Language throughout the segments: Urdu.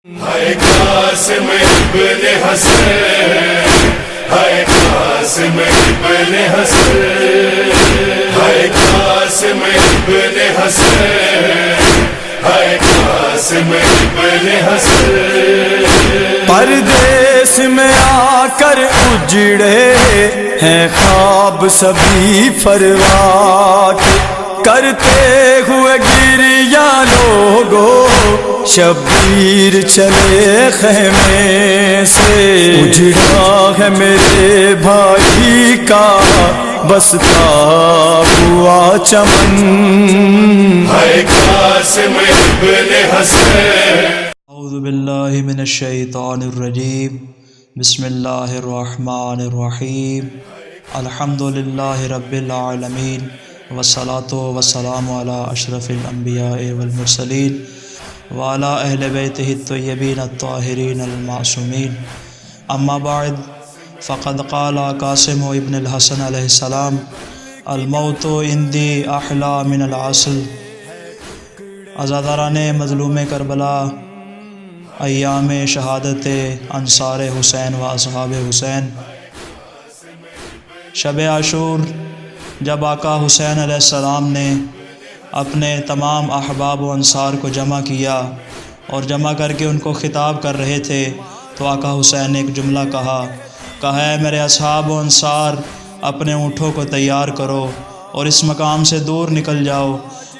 ہے قاسم ابن حسن، ہے قاسم ابن حسن، ہے قاسم ابن حسن، ہے قاسم ابن حسن۔ پردیس میں آ کر اجڑے ہیں خواب سبھی فروا کے، کرتے ہوئے گریہ لوگوں شبیر چلے خیمے سے، اجڑا ہے میرے بھائی کا بستا ہوا چمن، ہے قاسم ابن حسن۔ اعوذ باللہ من الشیطان الرجیم، بسم اللہ الرحمن الرحیم، الحمد للہ رب العالمین، والصلاة والسلام علی اشرف الانبیاء والمرسلین وعلی اہل بیتہ الطیبین الطاہرین المعصومین، اما بعد فقد قال قاسم ابن الحسن علیہ السلام الموت عندی احلی من العسل۔ عزاداران مظلوم کربلا، ایام شہادت انصار حسین و اصحاب حسین، شب عاشور جب آقا حسین علیہ السلام نے اپنے تمام احباب و انصار کو جمع کیا اور جمع کر کے ان کو خطاب کر رہے تھے، تو آقا حسین نے ایک جملہ کہا ہے میرے اصحاب و انصار، اپنے اونٹوں کو تیار کرو اور اس مقام سے دور نکل جاؤ،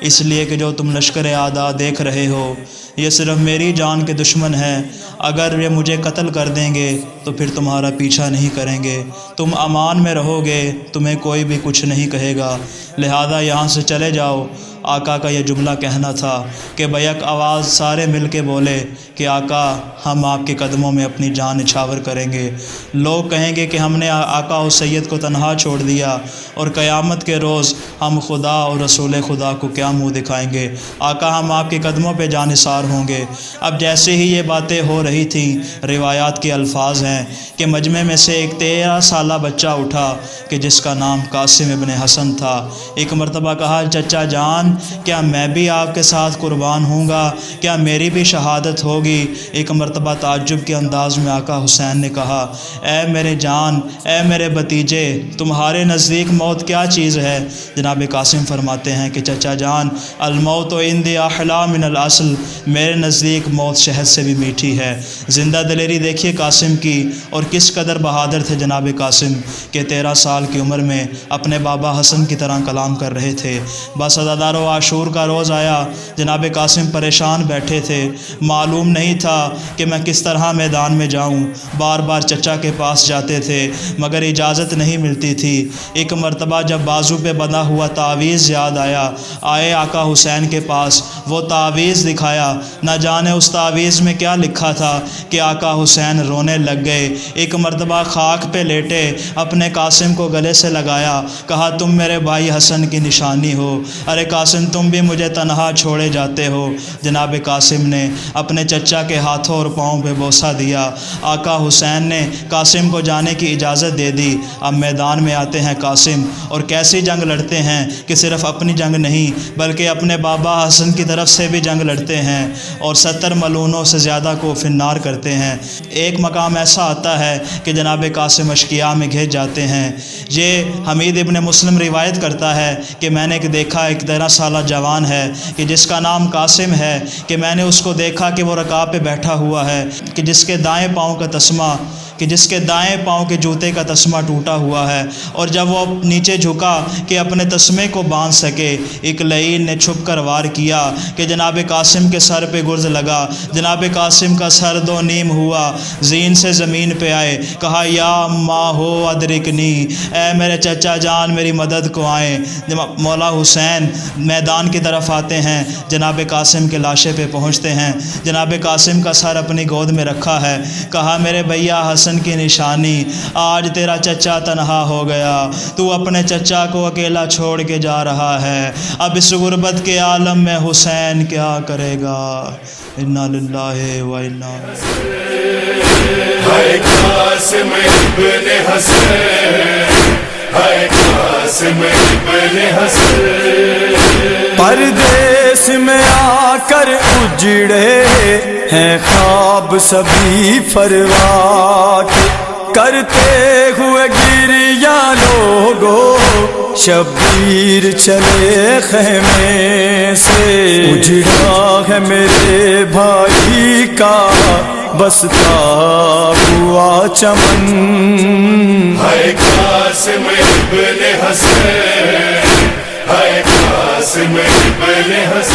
اس لیے کہ جو تم لشکر اعداء دیکھ رہے ہو یہ صرف میری جان کے دشمن ہیں، اگر یہ مجھے قتل کر دیں گے تو پھر تمہارا پیچھا نہیں کریں گے، تم امان میں رہو گے، تمہیں کوئی بھی کچھ نہیں کہے گا، لہذا یہاں سے چلے جاؤ۔ آقا کا یہ جملہ کہنا تھا کہ بیک آواز سارے مل کے بولے کہ آقا ہم آپ کے قدموں میں اپنی جان نچھاور کریں گے۔ لوگ کہیں گے کہ ہم نے آقا و سید کو تنہا چھوڑ دیا، اور قیامت کے روز ہم خدا اور رسول خدا کو کیا منہ دکھائیں گے، آقا ہم آپ کے قدموں پہ جان نثار ہوں گے۔ اب جیسے ہی یہ باتیں ہو رہی تھیں، روایات کے الفاظ ہیں کہ مجمع میں سے ایک 13 سالہ بچہ اٹھا کہ جس کا نام قاسم ابن حسن تھا۔ ایک مرتبہ کہا چچا جان کیا میں بھی آپ کے ساتھ قربان ہوں گا، کیا میری بھی شہادت ہوگی؟ ایک مرتبہ تعجب کے انداز میں آقا حسین نے کہا اے میرے جان، اے میرے بھتیجے، تمہارے نزدیک موت کیا چیز ہے؟ جناب قاسم فرماتے ہیں کہ چچا جان الموت عندی احلی من العسل، میرے نزدیک موت شہد سے بھی میٹھی ہے۔ زندہ دلیری دیکھیے قاسم کی، اور کس قدر بہادر تھے جناب قاسم کہ 13 سال کی عمر میں اپنے بابا حسن کی طرح کلام کر رہے تھے۔ بس عزادارو عاشور کا روز آیا، جناب قاسم پریشان بیٹھے تھے، معلوم نہیں تھا کہ میں کس طرح میدان میں جاؤں، بار بار چچا کے پاس جاتے تھے مگر اجازت نہیں ملتی تھی۔ ایک مرتبہ جب بازو پہ بندھا ہوا تعویذ یاد آیا، آئے آقا حسین کے پاس، وہ تعویذ دکھایا، نہ جانے اس تعویذ میں کیا لکھا تھا کہ آقا حسین رونے لگ گئے۔ ایک مرتبہ خاک پہ لیٹے، اپنے قاسم کو گلے سے لگایا، کہا تم میرے بھائی حسن کی نشانی ہو، ارے قاسم تم بھی مجھے تنہا چھوڑے جاتے ہو۔ جناب قاسم نے اپنے چچا کے ہاتھوں اور پاؤں پہ بوسہ دیا۔ آقا حسین نے قاسم کو جانے کی اجازت دے دی۔ اب میدان میں آتے ہیں قاسم، اور کیسی جنگ لڑتے ہیں کہ صرف اپنی جنگ نہیں بلکہ اپنے بابا حسن کی طرف سے بھی جنگ لڑتے ہیں، اور 70 ملعونوں سے زیادہ کو فنار کرتے ہیں۔ ایک مقام ایسا آتا ہے کہ جناب قاسم اشقیاء میں گھس جاتے ہیں۔ یہ حمید ابن مسلم روایت کرتا ہے کہ میں نے دیکھا ایک 13 سالہ جوان ہے کہ جس کا نام قاسم ہے، کہ میں نے اس کو دیکھا کہ وہ رکاب پہ بیٹھا ہوا ہے، کہ جس کے دائیں پاؤں کا تسمہ، کہ جس کے دائیں پاؤں کے جوتے کا تسمہ ٹوٹا ہوا ہے، اور جب وہ نیچے جھکا کہ اپنے تسمے کو باندھ سکے، ایک لعین نے چھپ کر وار کیا کہ جناب قاسم کے سر پہ گرز لگا، جناب قاسم کا سر 2 نیم ہوا، زین سے زمین پہ آئے، کہا یا ماں ہو ادرکنی، اے میرے چچا جان میری مدد کو آئیں۔ مولا حسین میدان کی طرف آتے ہیں، جناب قاسم کے لاشے پہ پہنچتے ہیں، جناب قاسم کا سر اپنی گود میں رکھا ہے، کہا میرے بھیا حسن کی نشانی، آج تیرا چچا تنہا ہو گیا، تو اپنے چچا کو اکیلا چھوڑ کے جا رہا ہے، اب اس غربت کے عالم میں حسین کیا کرے گا؟ انا للہ و انا ہے قاسم ابن حسن، ہے قاسم ابن حسن پردیس میں آ کر اجڑے ہیں خواب سبھی فروا کے کرتے ہوئے گریہ لوگوں شبیر چلے خیمے سے اجڑا ہے میرے بھائی کا بستا ہوا چمن ہے قاسم ابن حسن ہے قاسم ابن حسن